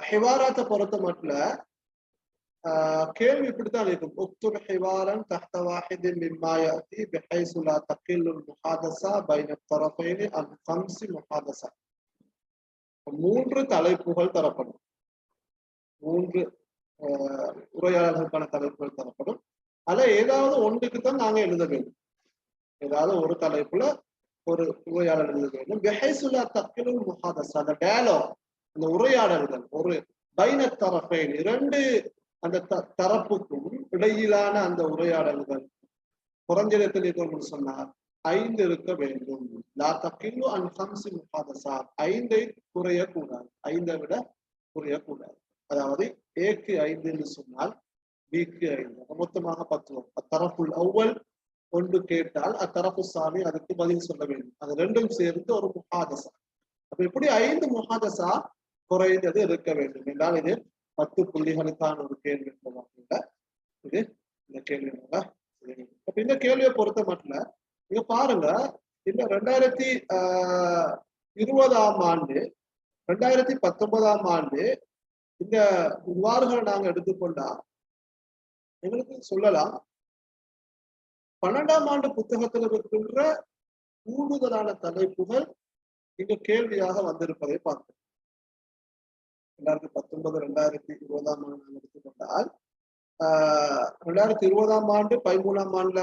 ஹிவாராத்தை பொறுத்த மட்டும் கேள்வி இப்படித்தான் இருக்கும். உக்துப் ஹிவாரன் தஹ்த வாஹிதின் மிம்மா யஅதி பிஹைஸு லா தகில்லுல் முஹாதஸா பைன தரஃபைனி அன் கம்ஸி முஹாதஸா. 3 தலைப்புகள் தரப்படும். 3 உரையாடல்களுக்கான தலைப்புகள் தரப்படும். அதுல ஏதாவது ஒன்றுக்கு தான் நாங்க எழுத வேண்டும். ஏதாவது ஒரு தலைப்புல ஒரு உரையாடல் எழுத வேண்டும். பிஹைஸு லா தகில்லுல் முஹாதஸா, அந்த டயலாக், அந்த உரையாடல்கள் ஒரு பைன தரஃபைன், 2 அந்த தரப்புக்கும் இடையிலான அந்த உரையாடல்கள் குறைஞ்சத்தில் இருக்கணும்னு சொன்னார் 5 இருக்க வேண்டும். லா தகில்லு அன் கம்ஸி முஹாதஸா, 5 குறையக்கூடாது, 5 விட குறையக்கூடாது. அதாவது ஏக்கு 5 சொன்னால் பிக்கு 5, மொத்தமாக 10. அத்தரப்புல் அவ்வல் ஒன்று கேட்டால் அத்தரப்பு சாமி அதுக்கு பதில் சொல்ல வேண்டும். அது 2ம் சேர்ந்து ஒரு முஹாதஸா. அப்ப இப்படி 5 முஹாதஸா குறைந்தது இருக்க வேண்டும் என்றால் இது 10 புள்ளிகளுக்கான ஒரு கேள்வி என்பதாக இது இந்த கேள்வி. அப்ப இந்த கேள்வியை பொறுத்த மட்டும் நீங்க பாருங்க, இந்த 2020ஆம் ஆண்டு 2019ஆம் ஆண்டு இந்த இவ்வாறுகளை நாங்க எடுத்துக்கொண்டா எங்களுக்கு சொல்லலாம் 12ஆம் ஆண்டு புத்தகத்தில் இருக்கின்ற கூடுதலான தலைப்புகள் இங்க கேள்வியாக வந்திருப்பதை பார்க்கிறோம். 2019 2020ஆம் ஆண்டு நாங்கள் எடுத்துக்கொண்டால் 2020ஆம் ஆண்டு 13ஆம் ஆண்டுல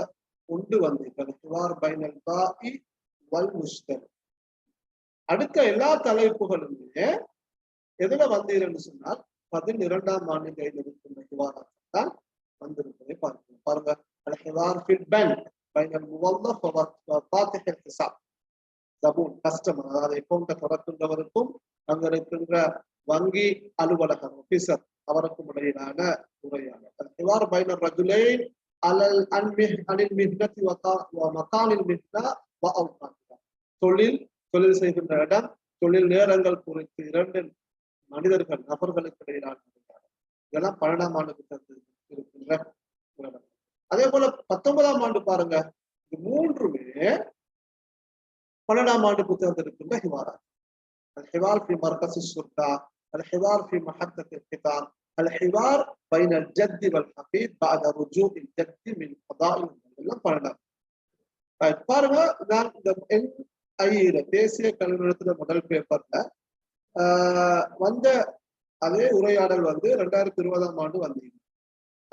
ஒன்று வந்திருக்கிறது பைனல் பாஇ வல் முஷ்தர். அடுத்த எல்லா தலைப்புகளுமே எதுல வந்தீர்கள் சொன்னால் 12ஆம் ஆண்டு கையில் இருக்கின்ற ஹிவாராத்தில் தான் வந்திருப்பதை பார்க்கிறோம். பாருங்க, அல் ஹிவார் ஃபில் பேங்க் பைனல் முவல்லஃப் வ ஃபாத்திஹுல் ஹிசாப். ஜபூன் கஸ்டமர், அதாவது அக்கௌண்ட்டை திறக்கின்றவருக்கும் அங்க இருக்கின்ற வங்கி அலுவலகம் ஆபீசர் அவருக்கும் இடையிலான உரையாடல். அல் ஹிவார் பைனல் ரஜுலைன் அலல் அனில் மிஹ்னதி வ மகானில் மிஹ்னா வ அவ்காத்திஹா. தொழில் செய்கின்ற இடம், தொழில் நேரங்கள் குறித்து 2 மனிதர்கள் நபர்களுக்கு இடையிலான உரையாடல். இதெல்லாம் 12ஆம் ஆண்டுக்கு இருக்கின்ற உரையாடல். அதே போல 19ஆம் ஆண்டு பாருங்க, இது 3மே 12ஆம் ஆண்டு புத்தகத்தில் இருக்கின்ற ஹிவாராத். الحوار في مركز الشرطة، الحوار في محطة القطار، الحوار بين الجد والحفيد بعد رجوع الجد من قضاء எல்லாம் பண்ணலாம். பாருங்க, நான் இந்த NIE தேசிய கல்வி நிறுவனத்துல முதல் பேப்பர்ல வந்த அதே உரையாடல் 2020ஆம் ஆண்டு வந்தீங்க.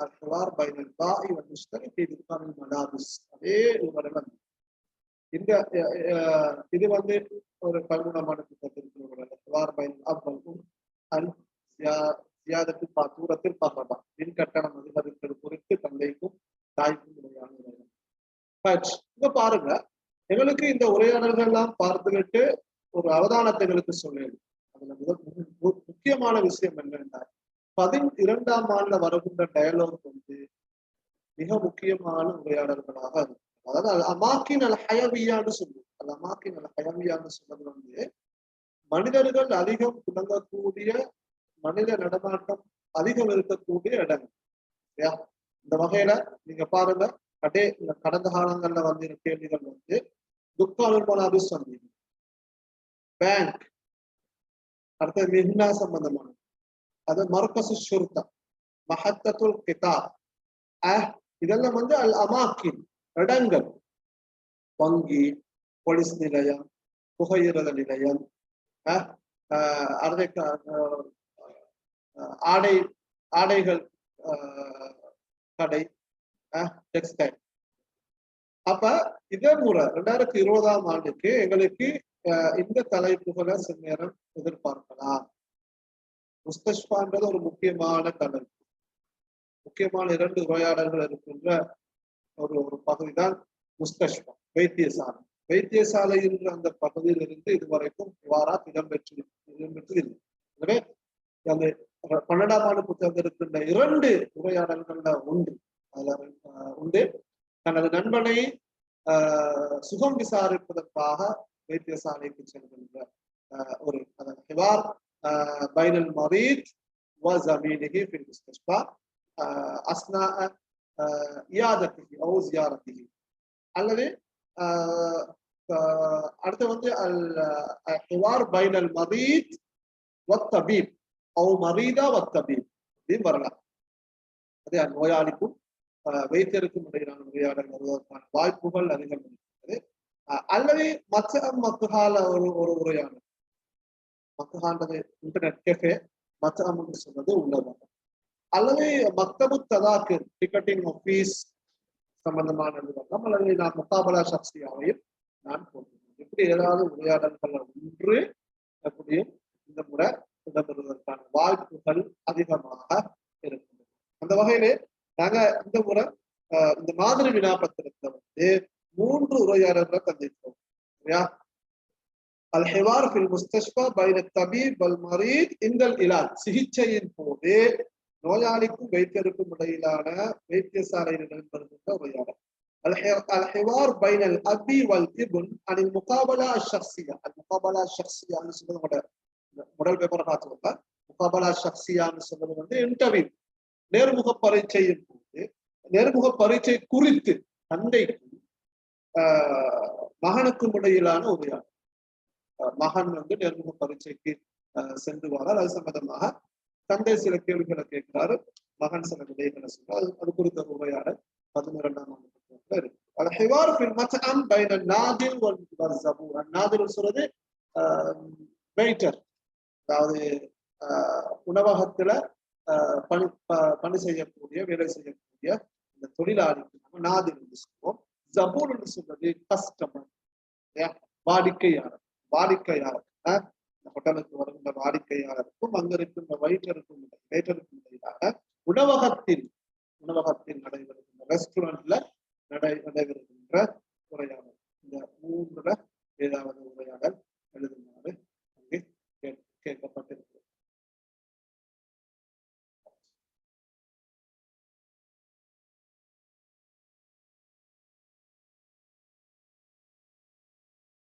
الحوار بين البائع والمشتري في دكان الملابس, அதே உரையாடல். இந்த இது ஒரு 13ஆம் ஆண்டு புத்தகத்தில் மின் கட்டணம் அதிகரிப்பது குறித்து தந்தைக்கும் தாய்க்கும் இடையான உரையாடல். இங்க பாருங்க, எங்களுக்கு இந்த உரையாடல்கள் எல்லாம் பார்த்துக்கிட்டு ஒரு அவதானத்தை எங்களுக்கு சொல்லிடும். அதுல முக்கியமான விஷயம் என்னென்றால் 12ஆம் ஆண்டுல வருகின்ற டயலாக் மிக முக்கியமான உரையாடல்களாக இருக்கும். அதாவது அமாக்கின் அல் ஹயவியான்னு சொல்லுவோம். அது அமாக்கின் அல் ஹயவியான்னு சொன்னது மனிதர்கள் அதிகம் புழங்கக்கூடிய, மனித நடமாட்டம் அதிகம் இருக்கக்கூடிய இடங்கள். இந்த வகையில நீங்க பாருங்க, கடந்த காலங்கள்ல கேள்விகள் துக்காலுமான சொன்னீங்க, பேங்க், அடுத்தது மிஹ்னா சம்பந்தமான, அது மர்கசு ஷுர்தா, மஹத்தத்துல் கிதாப், இதெல்லாம் அல் அமாக்கின் இடங்கள். வங்கி, போலீஸ் நிலையம், புகையிரத நிலையம், ஆடைகள் கடை, டெக்ஸ்டைல். அப்ப இதே முறை 2020ஆம் ஆண்டுக்கு எங்களுக்கு இந்த தலைப்புகளை சில நேரம் எதிர்பார்க்கலாம். முஸ்தஷ்பான்றது ஒரு முக்கியமான தலைப்பு. முக்கியமான 2 உரையாடல்கள் இருக்கின்ற ஒரு பகுதிதான் முஸ்தஷ்பா, வைத்தியசாலை. வைத்தியசாலை என்ற அந்த பகுதியில் இருந்து இதுவரைக்கும் ஹிவாராத் இடம்பெற்றதில்லை. எனவே அந்த 12ஆம் ஆண்டு புத்தகத்தில் இருக்கின்ற 2 உரையாடல்கள்ல உண்டு தனது நண்பனை சுகம் விசாரிப்பதற்காக வைத்தியசாலைக்கு செல்கின்ற ஒரு ஹிவார் பைனல் மரீத் வ ஜமீனிஹி ஃபில் முஸ்தஷ்பா அஸ்னாஅ இயாதத்திஹி அவ் ஜியாரத்திஹி. அல்லது அடுத்து அல் ஹிவார் பைனல் மரீத் வ தபீப் அவ் மரீதா வத்தபீப் அப்படின்னு வரலாம். அதே நோயாளிக்கும் வைத்தியருக்கும் இடையிலான உரையாடல் வருவதற்கான வாய்ப்புகள் அதிகம் இருக்கிறது. அல்லது மத்துகால ஒரு உரையாடல், மத்துகான்றது இன்டர்நெட் கெஃபே, மத்தம் என்று சொல்வது உள்ளதாக. அல்லது மக்தபு ததாக்கு டிக்கெட்டிங் ஆஃபீஸ் சம்பந்தமான நிறுவனம், அல்லது நான் முகாபலா சக்தியாவையும் நான் போடுகிறேன். இப்படி ஏதாவது உரையாடல்கள் ஒன்று எப்படியும் இந்த முறை இடம்பெறுவதற்கான வாய்ப்புகள் அதிகமாக இருக்கிறது. அந்த வகையிலே நாங்க இந்த முறை இந்த மாதிரி வினாப்பத்திரத்தை வந்து 3 உரையாடல்களை தந்திருக்கோம். சரியா? அல் ஹிவார் ஃபில் முஸ்தஷ்ஃபா பைன தபீப் வல் மரீத் இந்தல் இலாஜ், சிகிச்சையின் போது நோயாளிக்கும் வைத்தியருக்கும் இடையிலான வைத்தியசாலையில் இடம்பெறுகின்ற உரையாடல். அல் ஹிவார் பைனல் அபி வல் இப்ன் அனில் முகாபலா ஷக்ஸியா. அல் முகாபலா ஷக்ஸியான்னு சொல்றது முதல் பேப்பர் பார்த்துக்கோங்க. முகாபலா ஷக்ஸியான்னு சொல்றது வந்து இன்டர்வியூ, நேர்முக பரீட்சையின் போது நேர்முக பரீட்சை குறித்து தந்தைக்கும் மகனுக்கும் இடையிலான உரையாடல். மகன் வந்து நேர்முக பரீட்சைக்கு சென்று வரார். அது சம்பந்தமாக தந்தை சில கேள்விகளை கேட்கிறாரு, மகன் சில விடைகளை சொல்றார். அது குறித்த உரையாடல் 12ஆம் ஆண்டு இருக்கு. சொல்றது வெயிட்டர், அதாவது உணவகத்துல பணி செய்யக்கூடிய வேலை செய்யக்கூடிய இந்த தொழிலாளிக்கு நம்ம நாதிர் என்று சொல்லுவோம். ஜபூர் என்று சொல்றது கஸ்டமர், வாடிக்கையாளர். இந்த ஹோட்டலுக்கு வருகின்ற வாடிக்கையாளருக்கும் அங்க இருக்கின்ற வெயிட்டருக்கும் இடையிலான உணவகத்தில் நடைபெறுகின்ற